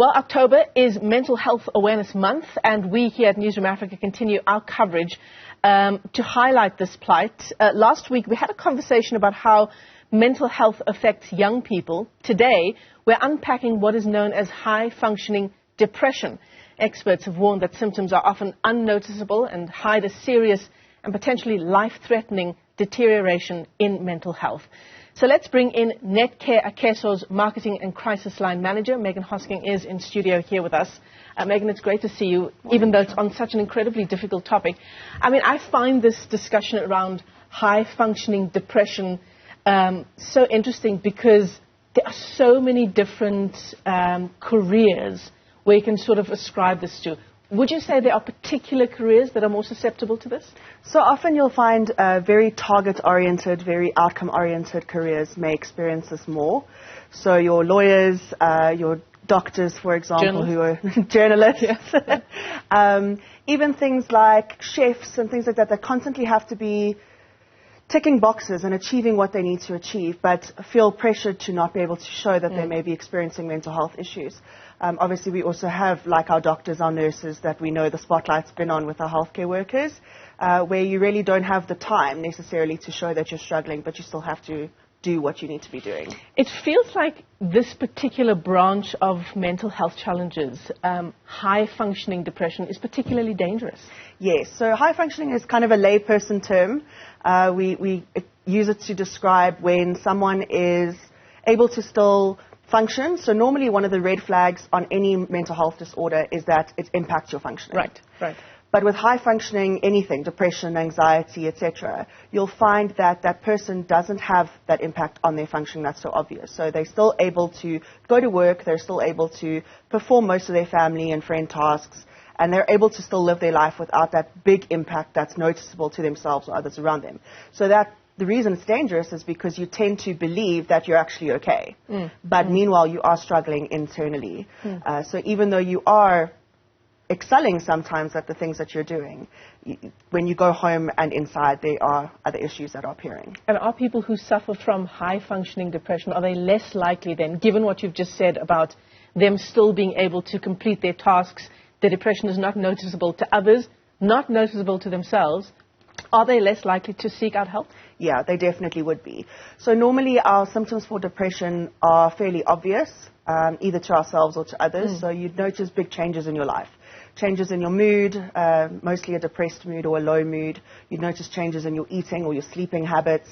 Well, October is Mental Health Awareness Month, and we here at Newzroom Afrika continue our coverage to highlight this plight. Last week, we had a conversation about how mental health affects young people. Today, we're unpacking what is known as high-functioning depression. Experts have warned that symptoms are often unnoticeable and hide a serious and potentially life-threatening deterioration in mental health. So let's bring in Netcare Akeso's Marketing and Crisis Line Manager. Megan Hosking is in studio here with us. Megan, it's great to see you, even though it's on such an incredibly difficult topic. I mean, I find this discussion around high-functioning depression so interesting because there are so many different careers where you can sort of ascribe this to. Would you say there are particular careers that are more susceptible to this? So often you'll find very target-oriented, very outcome-oriented careers may experience this more. So your lawyers, your doctors, for example, who are journalists, yes. Even things like chefs and things like that that constantly have to be ticking boxes and achieving what they need to achieve, but feel pressured to not be able to show that they may be experiencing mental health issues. Obviously, we also have, like our doctors, our nurses, that we know the spotlight's been on with our healthcare workers, where you really don't have the time necessarily to show that you're struggling, but you still have to do what you need to be doing. It feels like this particular branch of mental health challenges, high-functioning depression, is particularly dangerous. Yes, so high-functioning is kind of a layperson term. We use it to describe when someone is able to still function. So normally one of the red flags on any mental health disorder is that it impacts your functioning. Right, right. But with high functioning, anything, depression, anxiety, etc., you'll find that that person doesn't have that impact on their functioning that's so obvious. So they're still able to go to work, they're still able to perform most of their family and friend tasks, and they're able to still live their life without that big impact that's noticeable to themselves or others around them. So that the reason it's dangerous is because you tend to believe that you're actually okay. But meanwhile, you are struggling internally. So even though you are excelling sometimes at the things that you're doing, when you go home and inside, there are other issues that are appearing. And are people who suffer from high-functioning depression, are they less likely then, given what you've just said about them still being able to complete their tasks, the depression is not noticeable to others, not noticeable to themselves, are they less likely to seek out help? Yeah, they definitely would be. So normally our symptoms for depression are fairly obvious, either to ourselves or to others. So you'd notice big changes in your life. Changes in your mood, mostly a depressed mood or a low mood. You'd notice changes in your eating or your sleeping habits.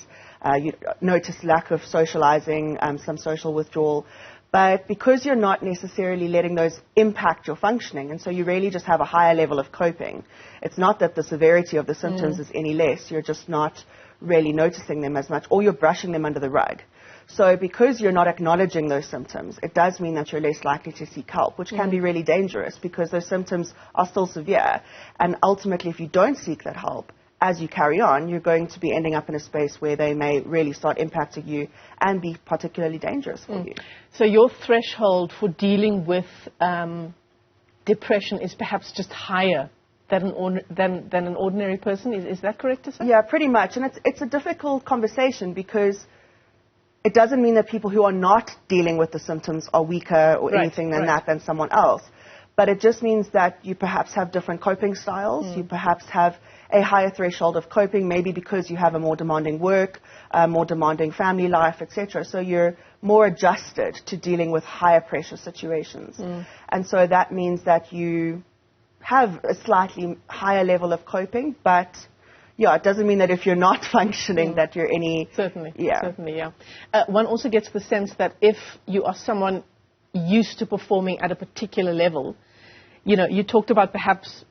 You'd notice lack of socializing, some social withdrawal. But because you're not necessarily letting those impact your functioning, and so you really just have a higher level of coping, it's not that the severity of the symptoms is any less, you're just not really noticing them as much, or you're brushing them under the rug. So because you're not acknowledging those symptoms, it does mean that you're less likely to seek help, which can be really dangerous because those symptoms are still severe. And ultimately, if you don't seek that help, as you carry on, you're going to be ending up in a space where they may really start impacting you and be particularly dangerous for you. So your threshold for dealing with depression is perhaps just higher than an ordinary person? Is that correct to say? Yeah, pretty much. And it's a difficult conversation because it doesn't mean that people who are not dealing with the symptoms are weaker or anything than someone else. But it just means that you perhaps have different coping styles. You perhaps have a higher threshold of coping, maybe because you have a more demanding work, more demanding family life, etc. So you're more adjusted to dealing with higher pressure situations. And so that means that you have a slightly higher level of coping, but yeah, it doesn't mean that if you're not functioning that you're any... Certainly, yeah. One also gets the sense that if you are someone used to performing at a particular level, you know, you talked about perhaps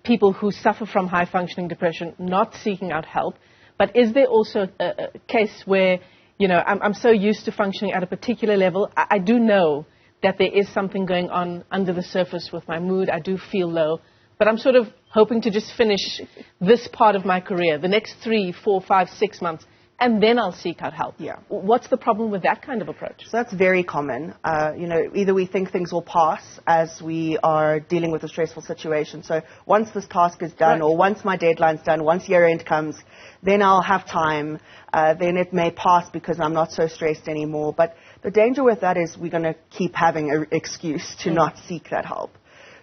people who suffer from high-functioning depression not seeking out help, but is there also a case where, you know, I'm so used to functioning at a particular level, I do know that there is something going on under the surface with my mood, I do feel low, but I'm sort of hoping to just finish this part of my career, the next 3, 4, 5, 6 months, and then I'll seek out help. Yeah. What's the problem with that kind of approach? So that's very common. You know, either we think things will pass as we are dealing with a stressful situation. So once this task is done, or once my deadline's done, once year end comes, then I'll have time. Then it may pass because I'm not so stressed anymore. But The danger with that is we're going to keep having an excuse to not seek that help.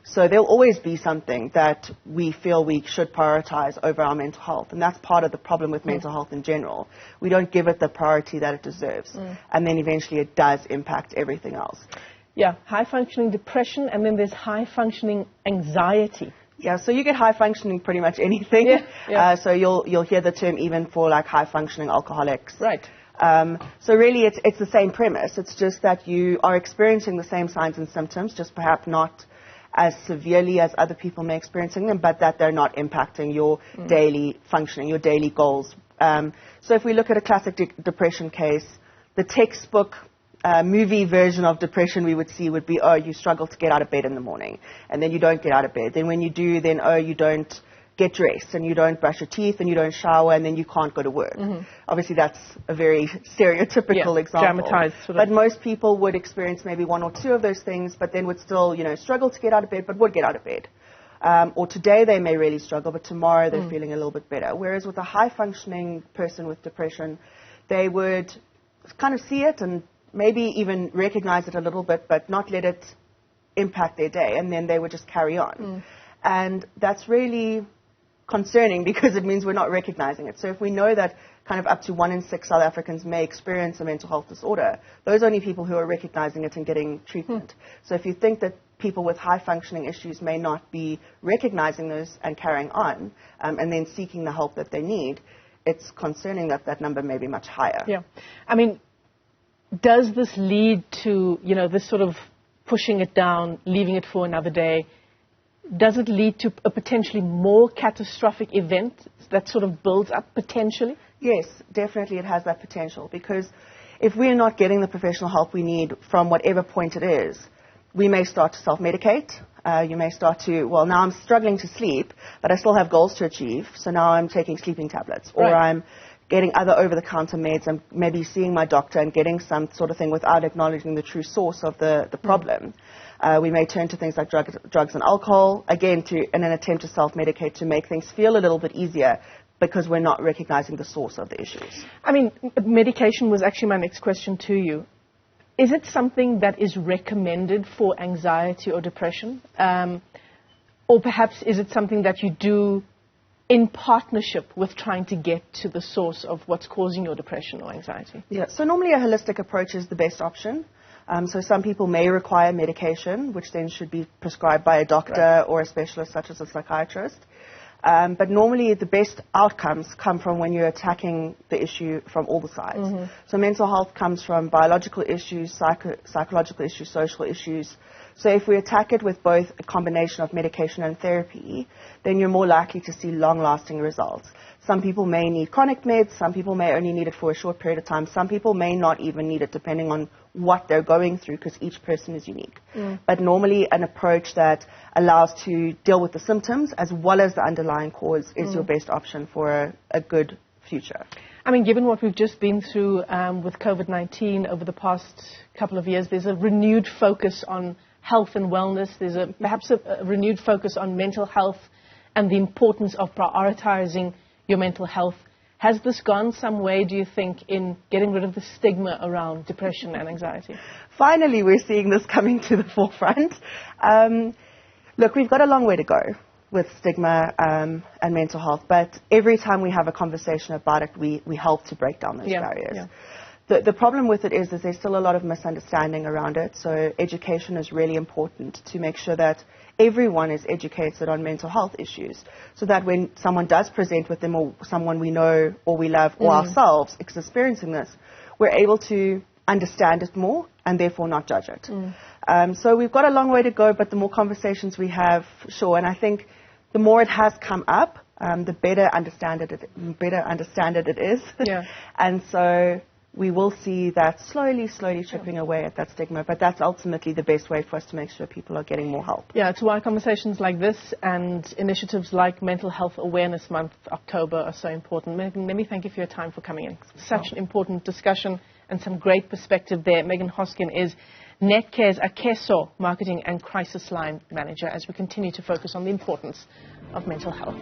So there'll always be something that we feel we should prioritize over our mental health. And that's part of the problem with mental health in general. We don't give it the priority that it deserves. And then eventually it does impact everything else. Yeah, high-functioning depression, and then there's high-functioning anxiety. Yeah, so you get high-functioning pretty much anything. So you'll hear the term even for like high-functioning alcoholics. Right. So really it's the same premise. It's just that you are experiencing the same signs and symptoms, just perhaps not as severely as other people may experiencing them, but that they're not impacting your daily functioning, your daily goals. So if we look at a classic depression case, the textbook movie version of depression we would see would be, oh, you struggle to get out of bed in the morning, and then you don't get out of bed. Then when you do, then, oh, you don't get dressed, and you don't brush your teeth, and you don't shower, and then you can't go to work. Obviously, that's a very stereotypical example. Dramatized sort of. But most people would experience maybe one or two of those things, but then would still, struggle to get out of bed, but would get out of bed. Or today they may really struggle, but tomorrow they're feeling a little bit better. Whereas with a high-functioning person with depression, they would kind of see it and maybe even recognize it a little bit, but not let it impact their day, and then they would just carry on. And that's really concerning because it means we're not recognizing it. So if we know that kind of up to 1 in 6 South Africans may experience a mental health disorder, those are only people who are recognizing it and getting treatment. So if you think that people with high-functioning issues may not be recognizing those and carrying on, and then seeking the help that they need, it's concerning that that number may be much higher. Yeah. I mean, does this lead to, this sort of pushing it down, leaving it for another day? Does it lead to a potentially more catastrophic event that sort of builds up potentially? Yes, definitely it has that potential, because if we're not getting the professional help we need from whatever point it is, we may start to self-medicate. You may start to, well, now I'm struggling to sleep, but I still have goals to achieve, so now I'm taking sleeping tablets. Or I'm getting other over-the-counter meds. I'm maybe seeing my doctor and getting some sort of thing without acknowledging the true source of the problem. We may turn to things like drugs and alcohol, again, in an attempt to self-medicate to make things feel a little bit easier, because we're not recognizing the source of the issues. I mean, medication was actually my next question to you. Is it something that is recommended for anxiety or depression? Or perhaps is it something that you do in partnership with trying to get to the source of what's causing your depression or anxiety? Yeah, so normally a holistic approach is the best option. So some people may require medication, which then should be prescribed by a doctor or a specialist such as a psychiatrist. But normally the best outcomes come from when you're attacking the issue from all the sides. So mental health comes from biological issues, psychological issues, social issues. So if we attack it with both a combination of medication and therapy, then you're more likely to see long-lasting results. Some people may need chronic meds, some people may only need it for a short period of time, some people may not even need it depending on what they're going through, because each person is unique. But normally an approach that allows to deal with the symptoms as well as the underlying cause is your best option for a good future. I mean, given what we've just been through with COVID-19 over the past couple of years, there's a renewed focus on health and wellness. There's perhaps a renewed focus on mental health and the importance of prioritizing your mental health. Has this gone some way, do you think, in getting rid of the stigma around depression and anxiety? Finally, we're seeing this coming to the forefront. Look, we've got a long way to go with stigma and mental health, but every time we have a conversation about it, we help to break down those barriers. Yeah. The problem with it is there's still a lot of misunderstanding around it, so education is really important to make sure that everyone is educated on mental health issues, so that when someone does present with them, or someone we know or we love or ourselves is experiencing this, we're able to understand it more and therefore not judge it. So we've got a long way to go, but the more conversations we have, sure, and I think the more it has come up, the better understand it is. Yeah. And so we will see that slowly chipping away at that stigma, but that's ultimately the best way for us to make sure people are getting more help. Yeah, it's why conversations like this and initiatives like Mental Health Awareness Month, October, are so important. Megan, let me thank you for your time for coming in. Such an important discussion and some great perspective there. Megan Hosking is Netcare's Akeso Marketing and Crisis Line Manager, as we continue to focus on the importance of mental health.